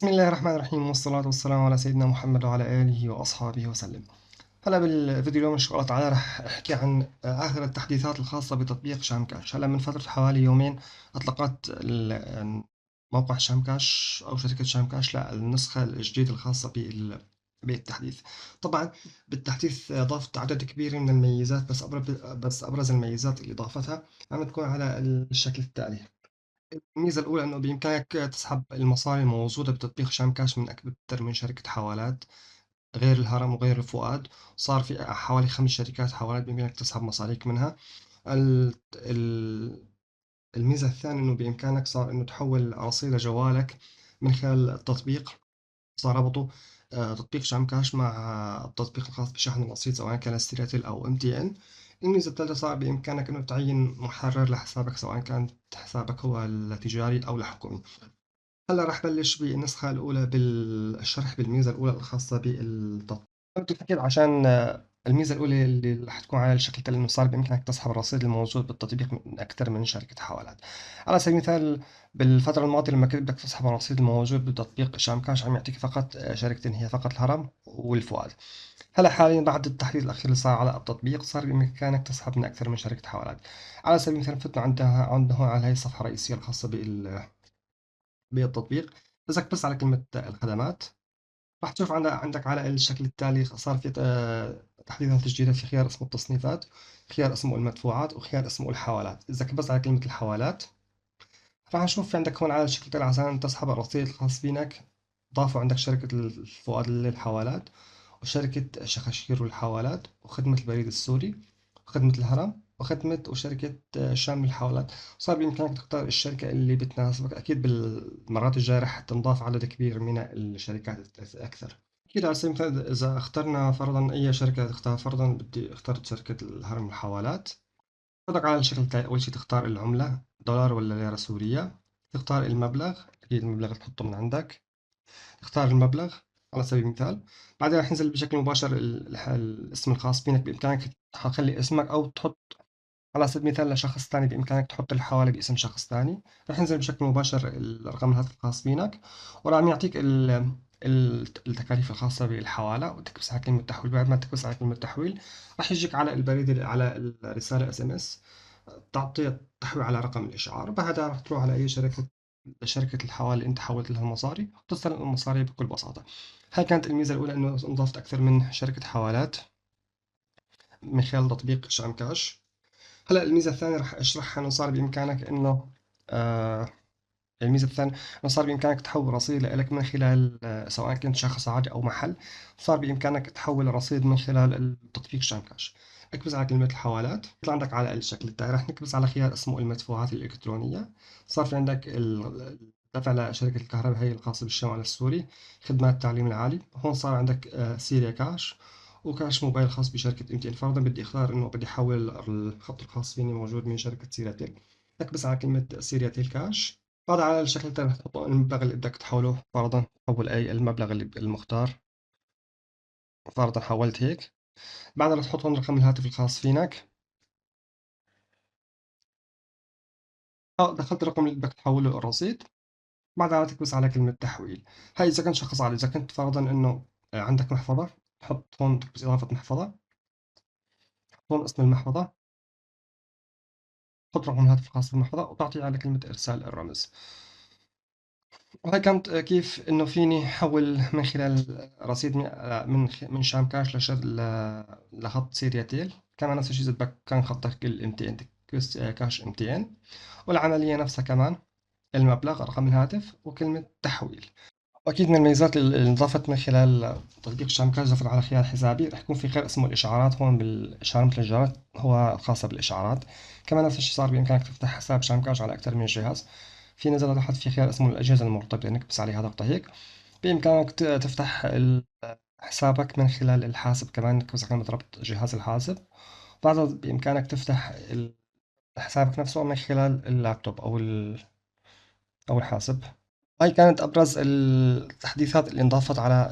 بسم الله الرحمن الرحيم والصلاة والسلام على سيدنا محمد وعلى آله وأصحابه وسلم. هلا بالفيديو اليوم إن شاء الله تعالى رح أحكي عن آخر التحديثات الخاصة بتطبيق شامكاش. هلا من فترة حوالي يومين أطلقت موقع شامكاش أو شركة شامكاش النسخة الجديدة الخاصة بالتحديث. طبعا بالتحديث أضافت عدد كبير من الميزات، بس أبرز الميزات اللي أضافتها عم تكون على الشكل التالي. الميزة الأولى إنه بإمكانك تسحب المصاري الموجودة بتطبيق شام كاش من أكثر من شركة حوالات غير الهرم وغير الفؤاد. صار في حوالي 5 شركات حوالات بإمكانك تسحب مصاريك منها. الميزة الثانية إنه بإمكانك صار إنه تحول رصيد جوالك من خلال التطبيق. صار ربطوا تطبيق شام كاش مع التطبيق الخاص بشحن الرصيد سواء كان ستيراتيل أو MTN. الميزة الثالثة صار بإمكانك إنه تعين محرر لحسابك سواء كان حسابك هو التجاري أو الحكومي. هلا راح بلش بالنسخة الأولى بالشرح بالميزة الأولى الخاصة بالتطبيق. بالتأكيد عشان الميزة الأولى اللي راح تكون على الشكل التالي إنه صار بإمكانك تسحب الرصيد الموجود بالتطبيق من أكثر من شركة حوالات. على سبيل المثال بالفترة الماضية لما كنت بدك تسحب الرصيد الموجود بتطبيق شام كاش عم يعطيك فقط شركتين، هي فقط الهرم والفؤاد. هلا حاليا بعد التحديث الأخير اللي صار على التطبيق صار بإمكانك تسحب من أكثر من شركة حوالات. على سبيل المثال فتنا عندنا هون على هاي الصفحة الرئيسية الخاصة بالتطبيق. بزك بس على كلمة الخدمات راح تشوف عندك على الشكل التالي صار في تحديثات تجديدات في خيار اسمه التصنيفات، خيار اسمه المدفوعات، وخيار اسمه الحوالات. إذا بس على كلمة الحوالات راح نشوف في عندك هون على الشكل التالي عشان تسحب الرصيد الخاص فينك. ضافوا عندك شركة الفؤاد للحوالات، وشركة شخاشير للحوالات، وخدمة البريد السوري، وخدمة الهرم، وشركة شام للحوالات. صار بإمكانك تختار الشركة اللي بتناسبك. أكيد بالمرات الجاية رح تنضاف عدد كبير من الشركات أكثر. أكيد على سبيل المثال إذا اخترنا فرضا أي شركة تختار، فرضا بدي اخترت شركة الهرم للحوالات. تضغط على الشكل التالي. أول شي تختار العملة دولار ولا ليرة سورية. تختار المبلغ، أكيد المبلغ اللي تحطه من عندك. تختار المبلغ على سبيل المثال. بعدين راح ينزل بشكل مباشر الاسم الخاص فينك. بإمكانك تخلي اسمك أو تحط على سبيل المثال لشخص ثاني، بإمكانك تحط الحوالي باسم شخص ثاني. راح ينزل بشكل مباشر الرقم الهاتف الخاص فينك، وراح يعطيك التكاليف الخاصة بالحوالة، وتكبس على كلمة تحويل. بعد ما تكبس على كلمة تحويل راح يجيك على البريد على الرسالة SMS تعطي تحوي على رقم الإشعار. بعدها راح تروح على أي شركة الحوالي اللي أنت حولت لها المصاري وتستلم المصاري بكل بساطة. هاي كانت الميزة الأولى، إنه انضافت أكثر من شركة حوالات من خلال تطبيق شام كاش. هلا الميزة الثانية راح أشرحها. إنه صار بإمكانك إنه آه الميزة الثانية إنه صار بإمكانك تحول رصيد لك من خلال سواء كنت شخص عادي أو محل. صار بإمكانك تحول الرصيد من خلال التطبيق شام كاش. اكبس على كلمة الحوالات يطلع عندك على الشكل التالي. راح نكبس على خيار اسمه المدفوعات الإلكترونية. صار في عندك الدفع لشركة الكهرباء هي الخاصة بالشمال السوري، خدمات التعليم العالي. هون صار عندك سيريا كاش، وكاش موبايل خاص بشركة MTN. فرضا بدي اختار انه بدي احول الخط الخاص فيني موجود من شركة سيرياتيل. اكبس على كلمة سيرياتيل كاش. بعد على الشكل التالي تحط المبلغ اللي بدك تحوله. فرضا حول أي المبلغ اللي المختار. فرضا حولت هيك. بعدها تحط هون رقم الهاتف الخاص فينك. دخلت الرقم اللي بدك تحوله الرصيد. بعدها تكبس على كلمة تحويل. هاي إذا كنت شخص عادي. إذا كنت فرضا إنه عندك محفظة، تحط هون تكبس إضافة محفظة، تحط هون اسم المحفظة، تحط رقم الهاتف الخاص بالمحفظة، وتعطي على كلمة إرسال الرمز. وهي كانت كيف إنه فيني حول من خلال رصيد من شام كاش لخط سيرياتيل. كمان نفس الشيء إذا بدك كان خطك الMTN تكبس كاش MTN. والعملية نفسها كمان، المبلغ، رقم الهاتف، وكلمة تحويل. وأكيد من الميزات اللي انضافت من خلال تطبيق شام كاش ضفت على خيار حسابي. رح يكون في خيار اسمه الإشعارات. هون بالإشعار مثل الجرس هو خاصة بالإشعارات. كمان نفس الشيء صار بإمكانك تفتح حساب شام كاش على أكثر من جهاز. في نزل تحت في خيار اسمه الأجهزة المرتبطة، نكبس عليها ضغطة هيك. بإمكانك تفتح حسابك من خلال الحاسب. كمان نكبس على كلمة ربط جهاز الحاسب. بعدها بإمكانك تفتح حسابك نفسه من خلال اللابتوب أو الحاسب. هاي كانت أبرز التحديثات اللي انضافت على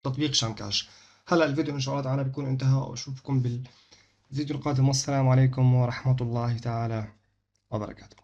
تطبيق شامكاش. هلا الفيديو إن شاء الله تعالى بيكون انتهى، وأشوفكم بالفيديو القادم. والسلام عليكم ورحمة الله تعالى وبركاته.